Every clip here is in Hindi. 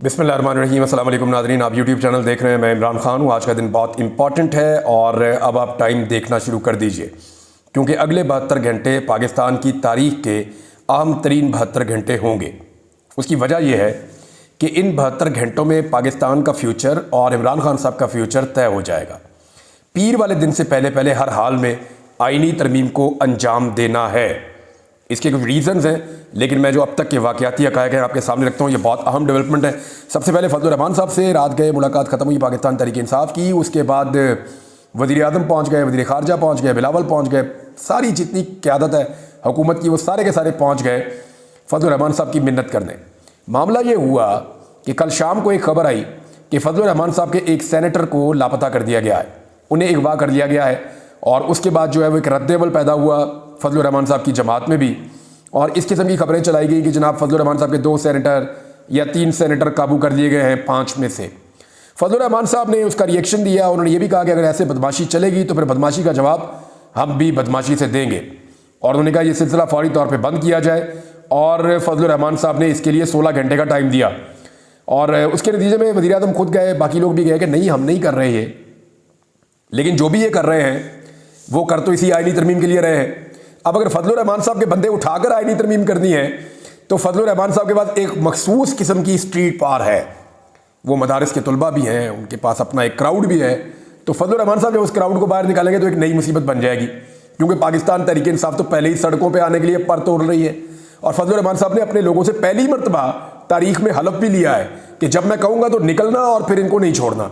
बिस्मिल्लाहिर्रहमानिर्रहीम। अस्सलाम वालेकुम नाज़रीन, आप यूट्यूब चैनल देख रहे हैं। मैं इमरान खान हूँ। आज का दिन बहुत इंपॉर्टेंट है और अब आप टाइम देखना शुरू कर दीजिए, क्योंकि अगले 72 घंटे पाकिस्तान की तारीख के अहम तरीन 72 घंटे होंगे। उसकी वजह यह है कि इन 72 घंटों में पाकिस्तान का फ्यूचर और इमरान खान साहब का फ्यूचर तय हो जाएगा। पीर वाले दिन से पहले पहले हर हाल में आइनी तरमीम को अंजाम देना है। इसके कुछ रीज़न्स हैं, लेकिन मैं जो अब तक के वाक़याती हक़ाइक़ हैं आपके सामने रखता हूँ। ये बहुत अहम डेवलपमेंट है। सबसे पहले फजलुर रहमान साहब से रात गए, मुलाकात ख़त्म हुई पाकिस्तान तहरीक इंसाफ की। उसके बाद वज़ीर आज़म पहुँच गए, वज़ीर ख़ारजा पहुँच गए, बिलावल पहुँच गए, सारी जितनी क़यादत है हुकूमत की वो सारे के सारे पहुँच गए फजलुर रहमान साहब की मिन्नत करने। मामला ये हुआ कि कल शाम को एक खबर आई कि फजलुर रहमान साहब के एक सेनेटर को लापता कर दिया गया है, उन्हें अगवा कर लिया गया है। और उसके बाद जो है वो एक रद्द-ए-अमल पैदा हुआ फजलुर रहमान साहब की जमात में भी, और इस किस्म की खबरें चलाई गई कि जनाब फजलुर रहमान साहब के 2 सेनेटर या 3 सेनेटर काबू कर लिए गए हैं 5 में से। फजलुर रहमान साहब ने उसका रिएक्शन दिया। उन्होंने ये भी कहा कि अगर ऐसे बदमाशी चलेगी तो फिर बदमाशी का जवाब हम भी बदमाशी से देंगे, और उन्होंने कहा यह सिलसिला फौरी तौर पर बंद किया जाए। और फजलुर रहमान साहब ने इसके लिए 16 घंटे का टाइम दिया, और उसके नतीजे में वज़ीर आज़म खुद गए, बाकी लोग भी गए कि नहीं हम नहीं कर रहे ये। लेकिन जो भी ये कर रहे हैं वो कर तो इसी आइनी तरमीम के लिए रहे हैं। अब अगर फजलुर रहमान साहब के बंदे उठाकर आइनी तरमीम करनी है तो फजलुर रहमान साहब के पास एक मखसूस किस्म की स्ट्रीट पार है। वो मदारिस के तलबा भी हैं, उनके पास अपना एक क्राउड भी है। तो फजलुर रहमान साहब जब उस क्राउड को बाहर निकालेंगे तो एक नई मुसीबत बन जाएगी, क्योंकि पाकिस्तान तहरीक इंसाफ तो पहले ही सड़कों पर आने के लिए पर तोड़ रही है। और फजलुर रहमान साहब ने अपने लोगों से पहली मरतबा तारीख में हलफ भी लिया है कि जब मैं कहूँगा तो निकलना और फिर इनको नहीं छोड़ना।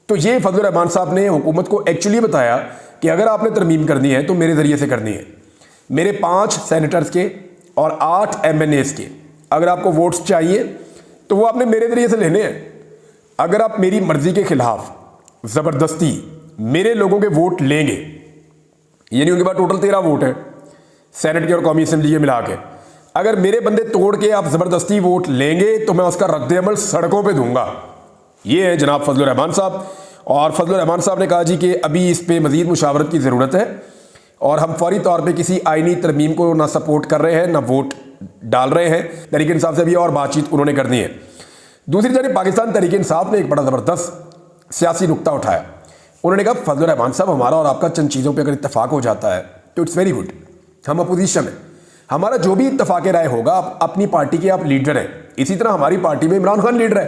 तो ये फजलुर रहमान साहब ने हुकूमत को एक्चुअली बताया कि अगर आपने तरमीम करनी है तो मेरे ज़रिए से करनी है। मेरे 5 सेनेटर्स के और 8 MNAs के अगर आपको वोट्स चाहिए तो वो आपने मेरे ज़रिए से लेने हैं। अगर आप मेरी मर्ज़ी के ख़िलाफ़ ज़बरदस्ती मेरे लोगों के वोट लेंगे, यानी उनके पास टोटल 13 वोट हैं सेनेट के और कौमी असम्बली के मिला के, अगर मेरे बंदे तोड़ के आप ज़बरदस्ती वोट लेंगे तो मैं उसका रद्द-ए-अमल सड़कों पर दूंगा। ये है जनाब फजलुर रहमान साहब। और फजलुर रहमान साहब ने कहा जी कि अभी इस पर मज़ीद मुशावरत की ज़रूरत है, और हम फौरी तौर पे किसी आइनी तरमीम को ना सपोर्ट कर रहे हैं ना वोट डाल रहे हैं। तहरीक इंसाफ से भी और बातचीत उन्होंने करनी है। दूसरी जानिब पाकिस्तान तहरीक इंसाफ ने एक बड़ा ज़बरदस्त सियासी नुक्ता उठाया। उन्होंने कहा फजलुर रहमान साहब, हमारा और आपका चंद चीज़ों पर अगर इत्तफाक हो जाता है तो इट्स वेरी गुड, हम अपोजिशन है, हमारा जो भी इत्तफाक राय होगा, आप अपनी पार्टी के आप लीडर हैं। इसी तरह हमारी पार्टी में इमरान खान लीडर है,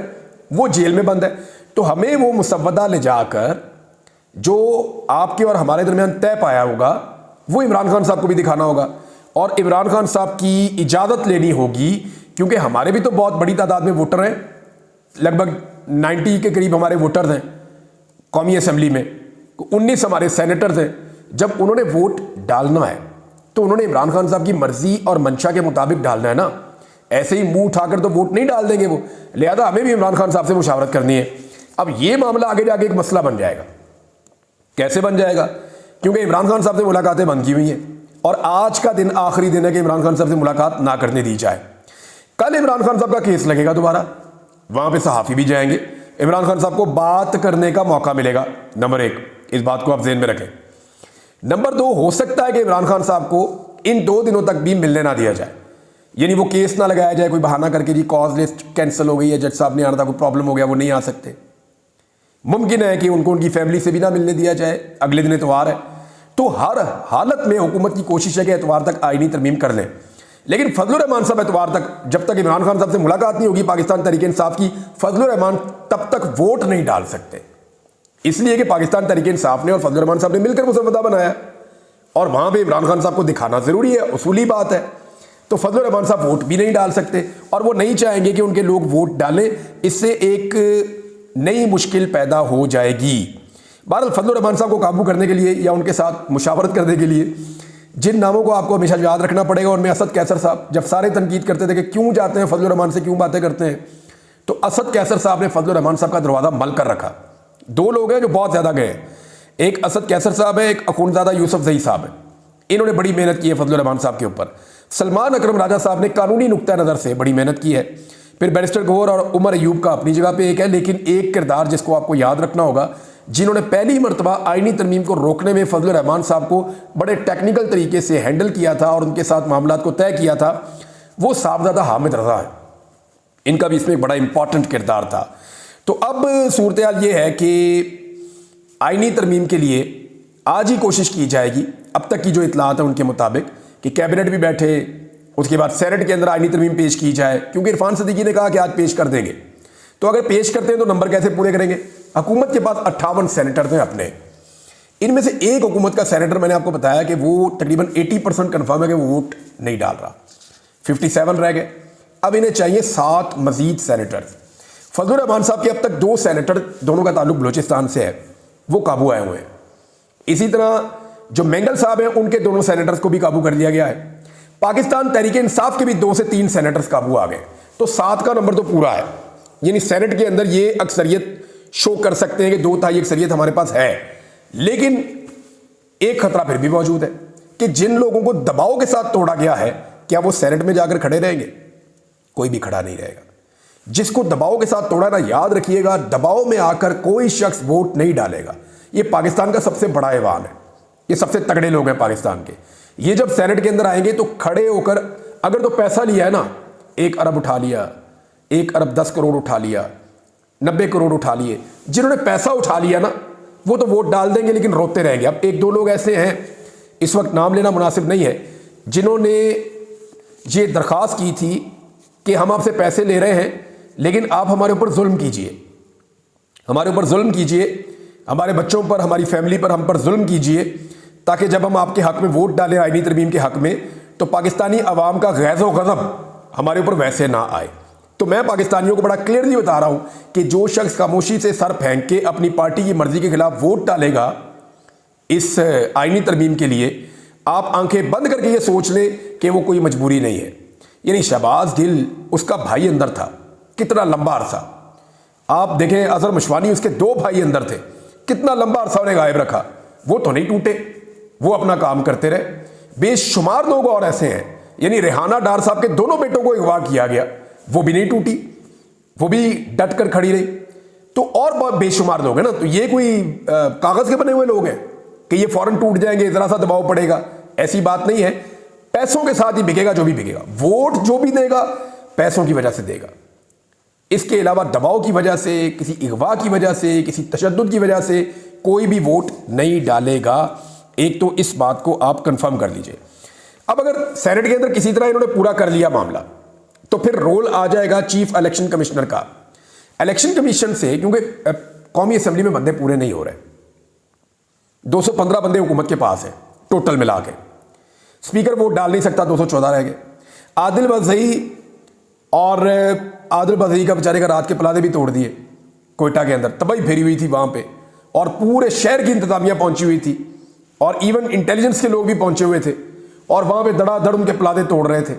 वो जेल में बंद है, तो हमें वो मुसव्वदा ले जाकर जो आपके और हमारे दरमियान तय पाया होगा वो इमरान खान साहब को भी दिखाना होगा, और इमरान खान साहब की इजाज़त लेनी होगी, क्योंकि हमारे भी तो बहुत बड़ी तादाद में वोटर हैं। लगभग 90 के करीब हमारे वोटर्स हैं कौमी असम्बली में, 19 हमारे सेनेटर्स हैं। जब उन्होंने वोट डालना है तो उन्होंने इमरान खान साहब की मर्ज़ी और मंशा के मुताबिक डालना है ना, ऐसे ही मुंह उठाकर तो वोट नहीं डाल देंगे वो। लिहाजा हमें भी इमरान खान साहब से मुशावरत करनी है। अब ये मामला आगे जाके एक मसला बन जाएगा। कैसे बन जाएगा? क्योंकि इमरान खान साहब से मुलाकातें बंद की हुई हैं, और आज का दिन आखिरी दिन है कि इमरान खान साहब से मुलाकात ना करने दी जाए। कल इमरान खान साहब का केस लगेगा दोबारा, वहाँ पे सहाफ़ी भी जाएंगे, इमरान खान साहब को बात करने का मौका मिलेगा। नंबर 1, इस बात को आप ज़हन में रखें। नंबर 2, हो सकता है कि इमरान खान साहब को इन 2 दिनों तक भी मिलने ना दिया जाए, यानी वो केस ना लगाया जाए कोई बहाना करके जी कॉज लिस्ट कैंसिल हो गई है, जज साहब ने आना था, कोई प्रॉब्लम हो गया, वो नहीं आ सकते। मुमकिन है कि उनको उनकी फैमिली से भी ना मिलने दिया जाए, अगले दिन एतवार है। तो हर हालत में हुकूमत की कोशिश है कि एतवार तक आइनी तरमीम कर लें। लेकिन फजलुर रहमान साहब एतवार तक, जब तक इमरान खान साहब से मुलाकात नहीं होगी पाकिस्तान तहरीक इंसाफ की, फजलुर रहमान तब तक वोट नहीं डाल सकते। इसलिए कि पाकिस्तान तहरीक इंसाफ ने और फजलुर रहमान साहब ने मिलकर मुसव्वदा बनाया, और वहाँ पर इमरान खान साहब को दिखाना ज़रूरी है, उसूली बात है। तो फजलुर रहमान साहब वोट भी नहीं डाल सकते, और वो नहीं चाहेंगे कि उनके लोग वोट डालें, इससे एक नई मुश्किल पैदा हो जाएगी। बहरहाल फजलुर रहमान साहब को काबू करने के लिए या उनके साथ मुशावरत करने के लिए जिन नामों को आपको हमेशा याद रखना पड़ेगा, उनमें असद कैसर साहब, जब सारे तनकीद करते थे कि क्यों जाते हैं फजलुर रहमान से, क्यों बातें करते हैं, तो असद कैसर साहब ने फजलुर रहमान साहब का दरवाज़ा मल कर रखा। 2 लोग हैं जो बहुत ज़्यादा गए हैं, एक असद कैसर साहब है, एक अखुंज़ादा यूसुफ ज़ई साहब है। इन्होंने बड़ी मेहनत की है फजलुर रहमान साहब के ऊपर। सलमान अकरम राजा साहब ने कानूनी नुक्ता नज़र से बड़ी मेहनत की है। फिर बैरिस्टर गौहर और उमर अयूब का अपनी जगह पे एक है, लेकिन एक किरदार जिसको आपको याद रखना होगा, जिन्होंने पहली मरतबा आइनी तरमीम को रोकने में फजलुर रहमान साहब को बड़े टेक्निकल तरीके से हैंडल किया था और उनके साथ मामलात को तय किया था, वो साहबजादा हामिद रज़ा है। इनका भी इसमें एक बड़ा इंपॉर्टेंट किरदार था। तो अब सूरत हाल ये है कि आईनी तरमीम के लिए आज ही कोशिश की जाएगी। अब तक की जो इतलात है उनके मुताबिक कि कैबिनेट भी बैठे, उसके बाद सेनेट के अंदर आईनी तरमीम पेश की जाए, क्योंकि इरफान सिद्दीकी ने कहा कि आज पेश कर देंगे। तो अगर पेश करते हैं तो नंबर कैसे पूरे करेंगे? हुकूमत के पास 58 सेनेटर थे अपने, इनमें से एक हुकूमत का सेनेटर मैंने आपको बताया कि वो तकरीबन 80% कन्फर्म है कि वो वोट नहीं डाल रहा, 57 रह गए। अब इन्हें चाहिए 7 मजीद सेनेटर। फजलुर रहमान साहब के अब तक 2 सेनेटर, दोनों का ताल्लुक बलोचिस्तान से है, वो काबू आए हुए हैं। इसी तरह जो मेंगल साहब हैं उनके दोनों सेनेटर्स को भी काबू कर लिया गया है। पाकिस्तान तहरीक इंसाफ के भी 2 से 3 सेनेटर्स काबू आ गए। तो 7 का नंबर तो पूरा है, यानी सेनेट के अंदर ये अक्सरियत शो कर सकते हैं कि 2/3 अक्सरियत हमारे पास है। लेकिन एक खतरा फिर भी मौजूद है कि जिन लोगों को दबाव के साथ तोड़ा गया है, क्या वो सेनेट में जाकर खड़े रहेंगे? कोई भी खड़ा नहीं रहेगा। जिसको दबाव के साथ तोड़ा ना, याद रखिएगा, दबाव में आकर कोई शख्स वोट नहीं डालेगा। ये पाकिस्तान का सबसे बड़ा ऐवान है, ये सबसे तगड़े लोग हैं पाकिस्तान के। ये जब सेनेट के अंदर आएंगे तो खड़े होकर, अगर तो पैसा लिया है ना, 1 अरब उठा लिया, 1 अरब 10 करोड़ उठा लिया, 90 करोड़ उठा लिए, जिन्होंने पैसा उठा लिया ना वो तो वोट डाल देंगे लेकिन रोते रहेंगे। अब 1-2 लोग ऐसे हैं, इस वक्त नाम लेना मुनासिब नहीं है, जिन्होंने ये दरख्वास्त की थी कि हम आपसे पैसे ले रहे हैं लेकिन आप हमारे ऊपर जुल्म कीजिए, हमारे ऊपर जुल्म कीजिए, हमारे बच्चों पर, हमारी फैमिली पर, हम पर जुल्म कीजिए, ताकि जब हम आपके हक में वोट डालें आईनी तरमीम के हक में, तो पाकिस्तानी अवाम का गैज़ो गज़ब हमारे ऊपर वैसे ना आए। तो मैं पाकिस्तानियों को बड़ा क्लियरली बता रहा हूं कि जो शख्स खामोशी से सर फेंक के अपनी पार्टी की मर्जी के खिलाफ वोट डालेगा इस आईनी तरमीम के लिए, आप आंखें बंद करके ये सोच लें कि वो कोई मजबूरी नहीं है। यानी शहबाज गिल, उसका भाई अंदर था कितना लंबा अरसा, आप देखें अजहर मशवानी, उसके 2 भाई अंदर थे, कितना लंबा अरसा उन्हें गायब रखा, वो तो नहीं टूटे, वो अपना काम करते रहे। बेशुमार लोग और ऐसे हैं, यानी रेहाना डार साहब के दोनों बेटों को अगवा किया गया, वो भी नहीं टूटी, वो भी डट कर खड़ी रही। तो और बहुत बेशुमार लोग हैं ना, तो ये कोई कागज के बने हुए लोग हैं कि ये फौरन टूट जाएंगे, जरा सा दबाव पड़ेगा, ऐसी बात नहीं है। पैसों के साथ ही बिकेगा जो भी बिकेगा, वोट जो भी देगा पैसों की वजह से देगा। इसके अलावा दबाव की वजह से, किसी अगवा की वजह से, किसी तशद्दुद की वजह से कोई भी वोट नहीं डालेगा। एक तो इस बात को आप कंफर्म कर लीजिए। अब अगर सेनेट के अंदर किसी तरह इन्होंने पूरा कर लिया मामला, तो फिर रोल आ जाएगा चीफ इलेक्शन कमिश्नर का। इलेक्शन कमीशन से, क्योंकि कौमी असेंबली में बंदे पूरे नहीं हो रहे, 215 बंदे हुकूमत के पास हैं टोटल मिला के, स्पीकर वोट डाल नहीं सकता, 214 रह गए। आदिल बज़ई का बेचारे का रात के प्लादे भी तोड़ दिए कोयटा के अंदर, तबाही फेरी हुई थी वहां पे, और पूरे शहर की इंतजामिया पहुंची हुई थी, और इवन इंटेलिजेंस के लोग भी पहुंचे हुए थे, और वहां पे धड़ाधड़ उनके प्लादे तोड़ रहे थे।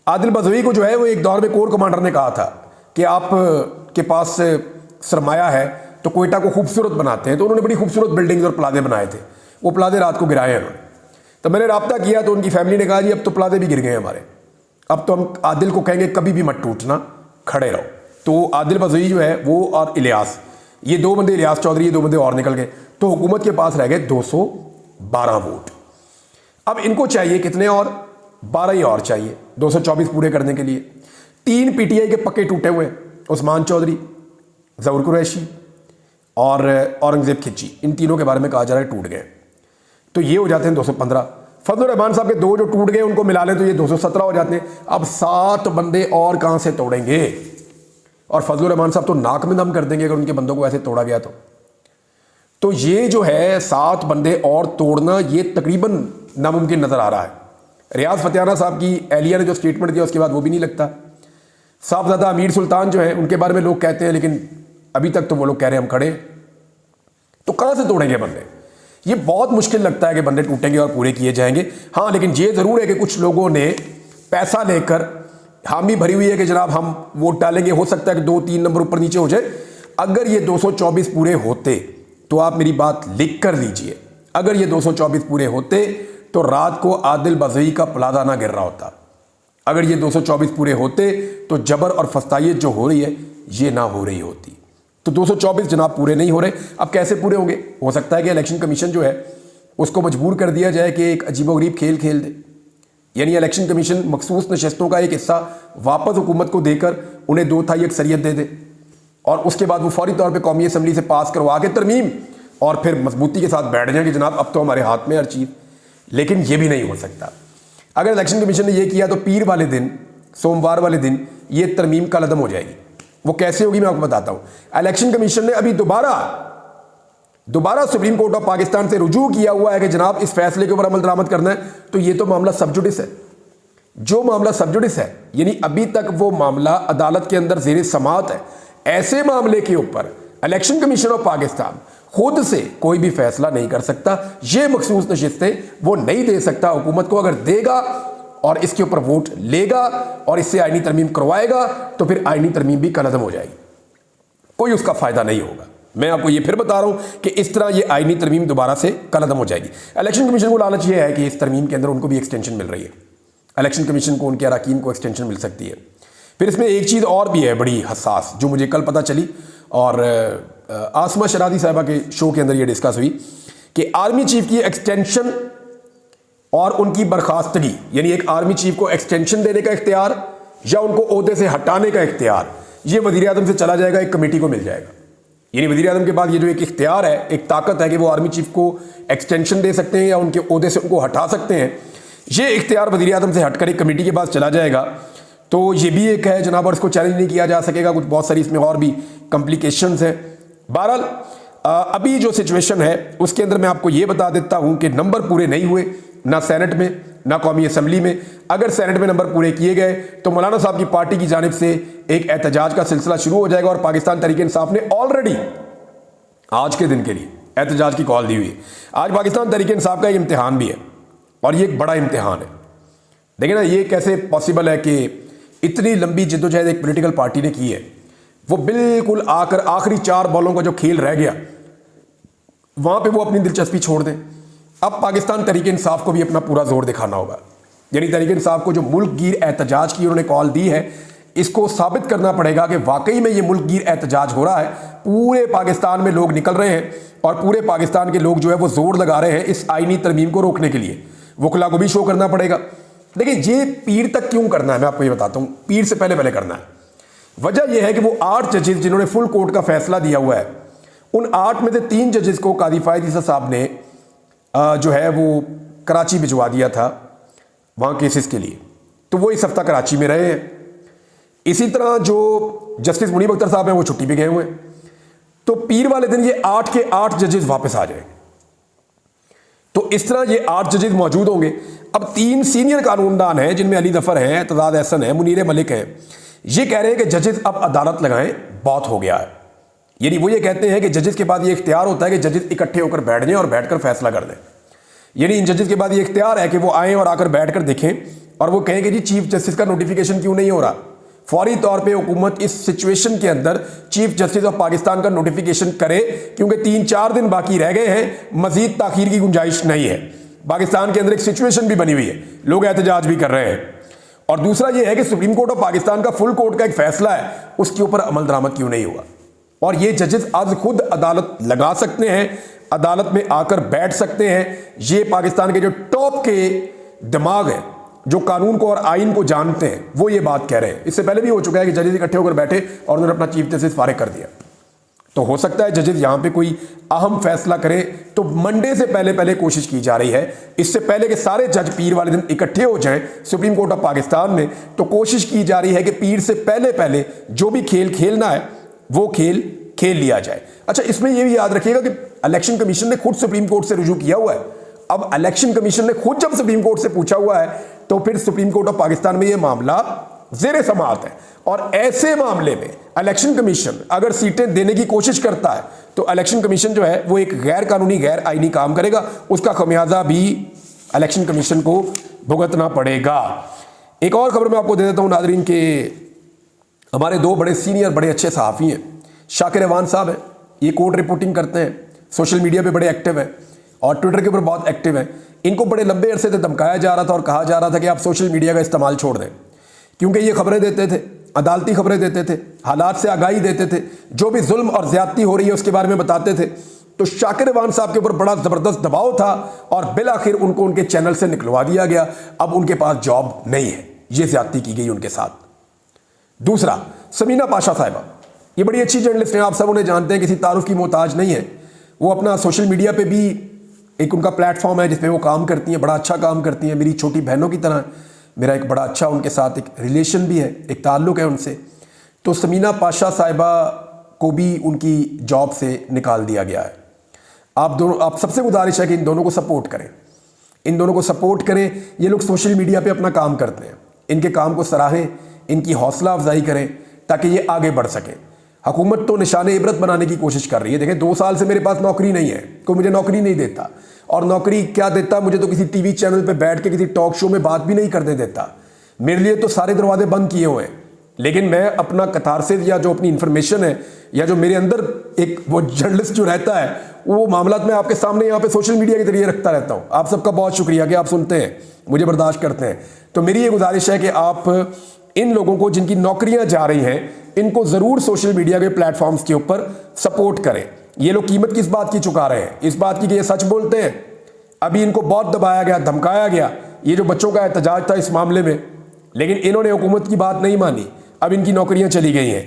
आदिल बज़ई को जो है वो एक दौर में कोर कमांडर ने कहा था कि आप के पास सरमाया है तो कोयटा को खूबसूरत बनाते हैं, तो उन्होंने बड़ी खूबसूरत बिल्डिंग्स और प्लाजे बनाए थे, वो प्लाजे रात को गिराए हैं उन्होंने। तो मैंने रब्ता किया तो उनकी फैमिली ने कहा जी अब तो प्लाजे भी गिर गए हमारे, अब तो हम आदिल को कहेंगे कभी भी मत टूटना, खड़े रहो। तो आदिल बज़ई जो है वो और इलियास, ये 2 बंदे, इलियास चौधरी, ये 2 बंदे और निकल गए, तो हुकूमत के पास रह गए 212 वोट। अब इनको चाहिए कितने? और 12 ही और चाहिए 224 पूरे करने के लिए। 3 पीटीआई के पक्के टूटे हुए, उस्मान चौधरी, ज़हूर कुरैशी और औरंगज़ेब खिच्ची, इन तीनों के बारे में कहा जा रहा है टूट गए, तो ये हो जाते हैं 215। फजलुर रहमान साहब के 2 जो टूट गए उनको मिला लें तो ये 217 हो जाते हैं। अब 7 बंदे और कहां से तोड़ेंगे? और फजलुर रहमान साहब तो नाक में दम कर देंगे अगर उनके बंदों को ऐसे तोड़ा गया तो ये जो है 7 बंदे और तोड़ना ये तकरीबन नामुमकिन नजर आ रहा है। रियाज फतेहाना साहब की एहलिया ने जो स्टेटमेंट दिया उसके बाद वो भी नहीं लगता। साहबजादा अमीर सुल्तान जो है उनके बारे में लोग कहते हैं, लेकिन अभी तक तो वो लोग कह रहे हैं हम खड़े, तो कहां से तोड़ेंगे बंदे? ये बहुत मुश्किल लगता है कि बंदे टूटेंगे और पूरे किए जाएंगे। हाँ, लेकिन ये जरूर है कि कुछ लोगों ने पैसा लेकर हामी भरी हुई है कि जनाब हम वोट डालेंगे, हो सकता है कि 2-3 नंबर ऊपर नीचे हो जाए। अगर ये 224 पूरे होते तो आप मेरी बात लिख कर लीजिए, अगर ये 224 पूरे होते तो रात को आदिल बज़ई का प्लाजा ना गिर रहा होता। अगर ये 224 पूरे होते तो जबर और फस्तायत जो हो रही है ये ना हो रही होती। तो 224 जनाब पूरे नहीं हो रहे। अब कैसे पूरे होंगे? हो सकता है कि इलेक्शन कमीशन जो है उसको मजबूर कर दिया जाए कि एक अजीबोगरीब खेल खेल दे, यानी इलेक्शन कमीशन मखसूस नशस्तों का एक हिस्सा वापस हुकूमत को देकर उन्हें 2 तिहाई अक्सरियत दे दे और उसके बाद वो फौरी तौर पे कौमी असम्बली से पास करवा के तरमीम और फिर मजबूती के साथ बैठ जाएं कि जनाब अब तो हमारे हाथ में हर चीज़। लेकिन ये भी नहीं हो सकता। अगर इलेक्शन कमीशन ने ये किया तो पीर वाले दिन, सोमवार वाले दिन ये तरमीम कल अदम हो जाएगी। वो कैसे होगी मैं आपको बताता हूं। इलेक्शन कमीशन ने अभी दोबारा सुप्रीम कोर्ट ऑफ पाकिस्तान से रुजू किया हुआ है कि जनाब इस फैसले के ऊपर अमल दरामद करना है, तो ये तो मामला सब जुडिस है। जो मामला सब जुडिस है यानी अभी तक वो मामला अदालत के अंदर ज़ेरे समाअत है। ऐसे मामले के ऊपर इलेक्शन कमीशन ऑफ पाकिस्तान खुद से कोई भी फैसला नहीं कर सकता। ये मखसूस नशिस्तें वो नहीं दे सकता हुकूमत को। अगर देगा और इसके ऊपर वोट लेगा और इससे आईनी तरमीम करवाएगा तो फिर आईनी तरमीम भी कल अदम हो जाएगी, कोई उसका फायदा नहीं होगा। मैं आपको ये फिर बता रहा हूं कि इस तरह ये आईनी तरमीम दोबारा से कल अदम हो जाएगी। इलेक्शन कमीशन को लालच ये है कि इस तरमीम के अंदर उनको भी एक्सटेंशन मिल रही है। इलेक्शन कमीशन को उनके अरकान को एक्सटेंशन मिल सकती है। फिर इसमें एक चीज़ और भी है बड़ी हसास, जो मुझे कल पता चली और आसमा शरादी साहिबा के शो के अंदर ये डिस्कस हुई कि आर्मी चीफ की एक्सटेंशन और उनकी बर्खास्तगी, यानी एक आर्मी चीफ को एक्सटेंशन देने का इख्तियार या उनको ओहदे से हटाने का इख्तियार, ये वज़ीर आज़म से चला जाएगा, एक कमेटी को मिल जाएगा। यानी वज़ीर आज़म के पास ये जो एक इख्तियार है, एक ताकत है कि वो आर्मी चीफ को एक्सटेंशन दे सकते हैं या उनके ओहदे से उनको हटा सकते हैं। ये इख्तियार वज़ीर आज़म से हटकर एक कमेटी के पास चला जाएगा। तो ये भी एक है जनाब, और इसको चैलेंज नहीं किया जा सकेगा। कुछ बहुत सारी इसमें और भी कॉम्प्लिकेशंस हैं। बहरहाल अभी जो सिचुएशन है उसके अंदर मैं आपको ये बता देता हूँ कि नंबर पूरे नहीं हुए, ना सेनेट में ना कौमी असम्बली में। अगर सेनेट में नंबर पूरे किए गए तो मौलाना साहब की पार्टी की जानिब से एक एहतजाज का सिलसिला शुरू हो जाएगा और पाकिस्तान तहरीक-ए-इंसाफ ने ऑलरेडी आज के दिन के लिए एहतजाज की कॉल दी हुई है। आज पाकिस्तान तहरीक-ए-इंसाफ का एक इम्तिहान भी है और ये एक बड़ा इम्तिहान है। देखिए ना, ये कैसे पॉसिबल है कि इतनी लंबी जिद्दोजहद एक पॉलिटिकल पार्टी ने की है, वो बिल्कुल आकर आखिरी 4 बॉलों का जो खेल रह गया वहां पे वो अपनी दिलचस्पी छोड़ दें। अब पाकिस्तान तहरीक-ए-इंसाफ को भी अपना पूरा जोर दिखाना होगा। यानी तहरीक-ए-इंसाफ को जो मुल्क गिर एहतजाज की उन्होंने कॉल दी है, इसको साबित करना पड़ेगा कि वाकई में ये मुल्क गिर एहतजाज हो रहा है। पूरे पाकिस्तान में लोग निकल रहे हैं और पूरे पाकिस्तान के लोग जो है वो जोर लगा रहे हैं इस आईनी तरमीम को रोकने के लिए। वकला को भी शो करना पड़ेगा। देखिए, ये पीर तक क्यों करना है मैं आपको ये बताता हूँ। पीर से पहले करना है। वजह यह है कि वो 8 जजेस जिन्होंने फुल कोर्ट का फैसला दिया हुआ है, उन 8 में से 3 जजेस को कादी फायद ईसा साहब ने जो है वो कराची भिजवा दिया था वहाँ केसेस के लिए। तो वो इस हफ्ता कराची में रहे हैं। इसी तरह जो जस्टिस मुनीब अख्तर साहब हैं वो छुट्टी पे गए हुए हैं। तो पीर वाले दिन ये 8 के 8 जजेस वापस आ जाएंगे। तो इस तरह ये 8 जजेस मौजूद होंगे। अब 3 सीनियर कानूनदान हैं जिनमें अली जफर हैं, एतजाज एहसन है, मुनीर मलिक हैं। ये कह रहे हैं कि जजेस अब अदालत लगाएं, बहुत हो गया है। यानी वो ये कहते हैं कि जजेस के बाद ये इख्तियार होता है कि जजेस इकट्ठे होकर बैठ जाएं और बैठकर फैसला कर दें। यानी इन जजेस के बाद ये इख्तियार है कि वो आएँ और आकर बैठकर देखें और वो कहें कि जी चीफ जस्टिस का नोटिफिकेशन क्यों नहीं हो रहा। फौरी तौर पे हुकूमत इस सिचुएशन के अंदर चीफ जस्टिस ऑफ पाकिस्तान का नोटिफिकेशन करे, क्योंकि 3-4 दिन बाकी रह गए हैं, मजीद ताखीर की गुंजाइश नहीं है। पाकिस्तान के अंदर एक सिचुएशन भी बनी हुई है, लोग एहतजाज भी कर रहे हैं। और दूसरा यह है कि सुप्रीम कोर्ट ऑफ पाकिस्तान का फुल कोर्ट का एक फैसला है, उसके ऊपर अमल दरामद क्यों नहीं हुआ। और ये जजेस आज खुद अदालत लगा सकते हैं, अदालत में आकर बैठ सकते हैं। ये पाकिस्तान के जो टॉप के दिमाग हैं, जो कानून को और आइन को जानते हैं, वो ये बात कह रहे हैं। इससे पहले भी हो चुका है कि जजेस इकट्ठे होकर बैठे और उन्होंने अपना चीफ जस्टिस फारिग कर दिया। तो हो सकता है जजेस यहां पे कोई अहम फैसला करे, तो मंडे से पहले कोशिश की जा रही है, इससे पहले कि सारे जज पीर वाले दिन इकट्ठे हो जाएं सुप्रीम कोर्ट ऑफ पाकिस्तान में, तो कोशिश की जा रही है कि पीर से पहले जो भी खेल खेलना है वो खेल खेल लिया जाए। अच्छा, इसमें यह भी याद रखिएगा कि इलेक्शन कमीशन ने खुद सुप्रीम कोर्ट से रुजू किया हुआ है। अब इलेक्शन कमीशन ने खुद जब सुप्रीम कोर्ट से पूछा हुआ है, तो फिर सुप्रीम कोर्ट ऑफ पाकिस्तान में यह मामला ज़ेरे समाअत है। और ऐसे मामले में इलेक्शन कमीशन अगर सीटें देने की कोशिश करता है, तो इलेक्शन कमीशन जो है वो एक गैर कानूनी गैर आईनी काम करेगा, उसका खमियाजा भी इलेक्शन कमीशन को भुगतना पड़ेगा। एक और खबर मैं आपको दे देता हूं नाजरीन के हमारे 2 बड़े सीनियर बड़े अच्छे सहाफ़ी हैं। शाकिर अवान साहब हैं, ये कोर्ट रिपोर्टिंग करते हैं, सोशल मीडिया पे बड़े एक्टिव हैं और ट्विटर के ऊपर बहुत एक्टिव हैं। इनको बड़े लंबे अरसे से धमकाया जा रहा था और कहा जा रहा था कि आप सोशल मीडिया का इस्तेमाल छोड़ दें, क्योंकि ये खबरें देते थे, अदालती खबरें देते थे, हालात से आगाही देते थे, जो भी जुल्म और ज्यादती हो रही है उसके बारे में बताते थे। तो शाकिर अवान साहब के ऊपर बड़ा ज़बरदस्त दबाव था और बिलाखिर उनको उनके चैनल से निकलवा दिया गया। अब उनके पास जॉब नहीं है, ये ज्यादती की गई उनके साथ। दूसरा, समीना पाशा साहिबा, ये बड़ी अच्छी जर्नलिस्ट हैं, आप सब उन्हें जानते हैं, किसी तारुफ की मोहताज नहीं है। वो अपना सोशल मीडिया पे भी एक उनका प्लेटफॉर्म है जिसमें वो काम करती हैं, बड़ा अच्छा काम करती हैं, मेरी छोटी बहनों की तरह। मेरा एक बड़ा अच्छा उनके साथ एक रिलेशन भी है, एक ताल्लुक़ है उनसे। तो समीना पाशा साहिबा को भी उनकी जॉब से निकाल दिया गया है। आप सबसे गुजारिश है कि इन दोनों को सपोर्ट करें, इन दोनों को सपोर्ट करें। ये लोग सोशल मीडिया पे अपना काम करते हैं, इनके काम को सराहें, इनकी हौसला अफजाई करें ताकि ये आगे बढ़ सकें। हुकूमत तो निशाने इबरत बनाने की कोशिश कर रही है। देखें, 2 साल से मेरे पास नौकरी नहीं है, कोई मुझे नौकरी नहीं देता, और नौकरी क्या देता, मुझे तो किसी टीवी चैनल पे बैठ के किसी टॉक शो में बात भी नहीं करने देता। मेरे लिए तो सारे दरवाजे बंद किए हुए हैं। लेकिन मैं अपना कतारसिस या जो अपनी इंफॉर्मेशन है या जो मेरे अंदर एक वो जर्नलिस्ट जो रहता है, वो मामला मैं आपके सामने यहाँ पे सोशल मीडिया के जरिए रखता रहता हूँ। आप सबका बहुत शुक्रिया कि आप सुनते हैं, मुझे बर्दाश्त करते हैं। तो मेरी ये गुजारिश है कि आप इन लोगों को जिनकी नौकरियां जा रही हैं, इनको ज़रूर सोशल मीडिया के प्लेटफॉर्म्स के ऊपर सपोर्ट करें। ये लोग कीमत किस बात की चुका रहे हैं? इस बात की कि ये सच बोलते हैं। अभी इनको बहुत दबाया गया, धमकाया गया, ये जो बच्चों का एहतजाज था इस मामले में, लेकिन इन्होंने हुकूमत की बात नहीं मानी। अब इनकी नौकरियां चली गई हैं।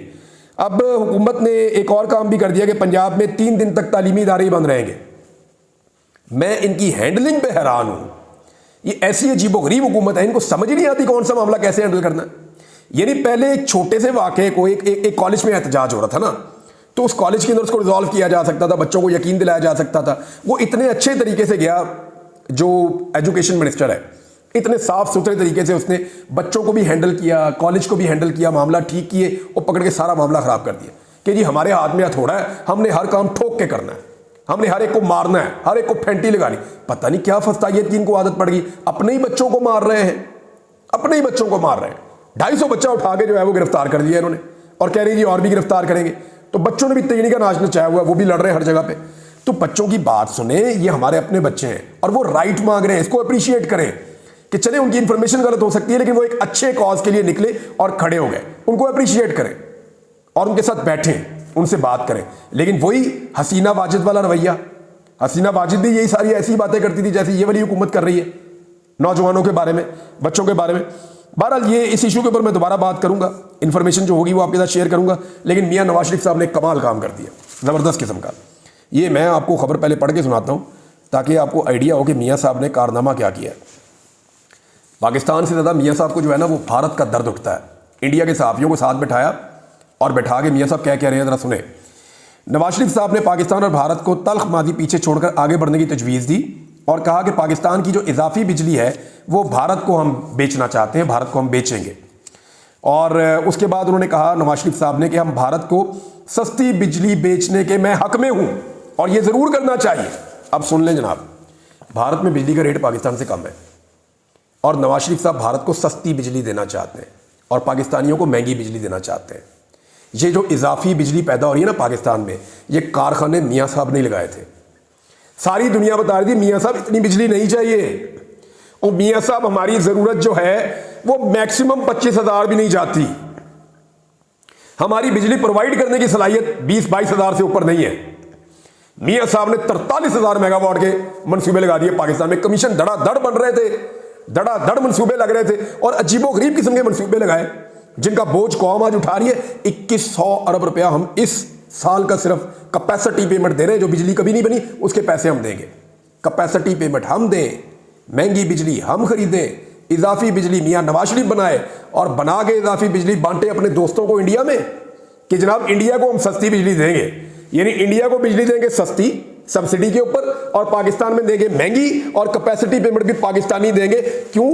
अब हुकूमत ने एक और काम भी कर दिया कि पंजाब में 3 दिन तक तालीमी इदारे बंद रहेंगे। मैं इनकी हैंडलिंग पे हैरान हूं। ये ऐसी अजीबोगरीब हुकूमत है, इनको समझ ही नहीं आती कौन सा मामला कैसे हैंडल करना है। यानी पहले एक छोटे से वाक़े को एक कॉलेज में एहतजाज हो रहा था ना, तो उस कॉलेज के अंदर उसको रिजॉल्व किया जा सकता था, बच्चों को यकीन दिलाया जा सकता था। वो इतने अच्छे तरीके से गया, जो एजुकेशन मिनिस्टर है, इतने साफ सुथरे तरीके से उसने बच्चों को भी हैंडल किया, कॉलेज को भी हैंडल किया, मामला ठीक किए और पकड़ के सारा मामला ख़राब कर दिया कि जी हमारे हाथ में हथौड़ा है, हमने हर काम ठोक के करना है, हमने हर एक को मारना है, हर एक को फेंटी लगानी। पता नहीं क्या फस्तायत की इनको आदत पड़ गई, अपने ही बच्चों को मार रहे हैं, अपने ही बच्चों को मार रहे हैं। 250 बच्चा उठा के जो है वो गिरफ्तार कर दिया इन्होंने, और कह रही जी और भी गिरफ्तार करेंगे। तो बच्चों ने भी तेजनी का नाच नचाया हुआ है, वो भी लड़ रहे हैं हर जगह पे। तो बच्चों की बात सुने, ये हमारे अपने बच्चे हैं और वो राइट मांग रहे हैं, इसको अप्रिशिएट करें कि चले उनकी इंफॉर्मेशन गलत हो सकती है, लेकिन वो एक अच्छे कॉज के लिए निकले और खड़े हो गए। उनको अप्रिशिएट करें और उनके साथ बैठें, उनसे बात करें। लेकिन वही हसीना वाजिद वाला रवैया, हसीना वाजिद भी यही सारी ऐसी बातें करती थी जैसे ये वाली हुकूमत कर रही है, नौजवानों के बारे में, बच्चों के बारे में। बहरहाल ये इस इशू के ऊपर मैं दोबारा बात करूंगा, इंफॉर्मेशन जो होगी वो आपके साथ शेयर करूंगा। लेकिन मियां नवाज शरीफ साहब ने कमाल काम कर दिया, ज़बरदस्त किस्म का। ये मैं आपको खबर पहले पढ़ के सुनाता हूं ताकि आपको आइडिया हो कि मियां साहब ने कारनामा क्या किया है। पाकिस्तान से ज़्यादा मियां साहब को जो है ना वो भारत का दर्द उठता है। इंडिया के सहाफ़ियों को साथ बिठाया और बैठा के मियां साहब क्या कह रहे हैं ज़रा सुने। नवाज शरीफ साहब ने पाकिस्तान और भारत को तल्ख मादी पीछे छोड़कर आगे बढ़ने की तजवीज़ दी और कहा कि पाकिस्तान की जो इजाफी बिजली है वो भारत को हम बेचना चाहते हैं, भारत को हम बेचेंगे। और उसके बाद उन्होंने कहा नवाज शरीफ साहब ने कि हम भारत को सस्ती बिजली बेचने के मैं हक में हूं और ये ज़रूर करना चाहिए। अब सुन लें जनाब, भारत में बिजली का रेट पाकिस्तान से कम है और नवाज शरीफ साहब भारत को सस्ती बिजली देना चाहते हैं और पाकिस्तानियों को महंगी बिजली देना चाहते हैं। ये जो इजाफी बिजली पैदा हो रही है ना पाकिस्तान में, ये कारखाने मियाँ साहब ने लगाए थे। सारी दुनिया बता रही थी मियाँ साहब इतनी बिजली नहीं चाहिए, और मियाँ साहब हमारी ज़रूरत जो है वो मैक्सिमम 25,000 भी नहीं जाती। हमारी बिजली प्रोवाइड करने की सलाहियत 20-22 हज़ार से ऊपर नहीं है। मियाँ साहब ने 43,000 मेगावाट के मनसूबे लगा दिए पाकिस्तान में। कमीशन धड़ाधड़ बन रहे थे, धड़ाधड़ मनसूबे लग रहे थे और अजीबोगरीब किस्म के मनसूबे लगाए जिनका बोझ कौम आज उठा रही है। 2100 अरब रुपया हम इस साल का सिर्फ कैपेसिटी पेमेंट दे रहे हैं, जो बिजली कभी नहीं बनी उसके पैसे हम देंगे। कैपेसिटी पेमेंट हम दें, महंगी बिजली हम खरीदें, इजाफी बिजली मियाँ नवाज शरीफ बनाए और बना के इजाफी बिजली बांटे अपने दोस्तों को इंडिया में कि जनाब इंडिया को हम सस्ती बिजली देंगे। यानी इंडिया को बिजली देंगे सस्ती सब्सिडी के ऊपर और पाकिस्तान में देंगे महंगी, और कैपेसिटी पेमेंट भी पाकिस्तानी देंगे। क्यों?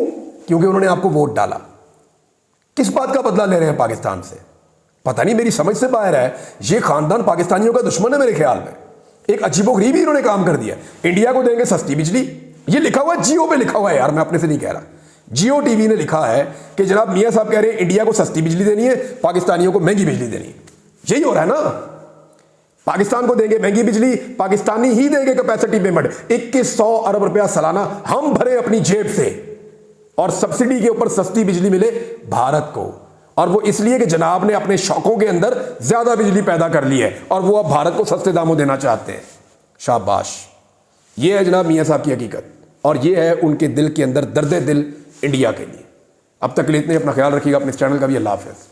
क्योंकि उन्होंने आपको वोट डाला। किस बात का बदला ले रहे हैं पाकिस्तान से? पता नहीं, मेरी समझ से बाहर है। ये खानदान पाकिस्तानियों का दुश्मन है मेरे ख्याल में। एक अजीबोगरीब ही इन्होंने काम कर दिया। इंडिया को देंगे सस्ती बिजली, ये लिखा हुआ है, जियो पे लिखा हुआ है यार, मैं अपने से नहीं कह रहा, जियो टीवी ने लिखा है कि जनाब मियाँ साहब कह रहे हैं इंडिया को सस्ती बिजली देनी है, पाकिस्तानियों को महंगी बिजली देनी है। यही हो रहा है ना, पाकिस्तान को देंगे महंगी बिजली, पाकिस्तानी ही देंगे कैपेसिटी पेमेंट। 2100 अरब रुपया सालाना हम भरे अपनी जेब से और सब्सिडी के ऊपर सस्ती बिजली मिले भारत को। और वो इसलिए कि जनाब ने अपने शौकों के अंदर ज्यादा बिजली पैदा कर ली है और वो अब भारत को सस्ते दामों देना चाहते हैं। शाबाश, ये है जनाब मियाँ साहब की हकीकत और ये है उनके दिल के अंदर दर्द दिल इंडिया के लिए। अब तक के लिए इतने, अपना ख्याल रखिएगा, अपने चैनल का भी। अल्लाह हाफ़िज़।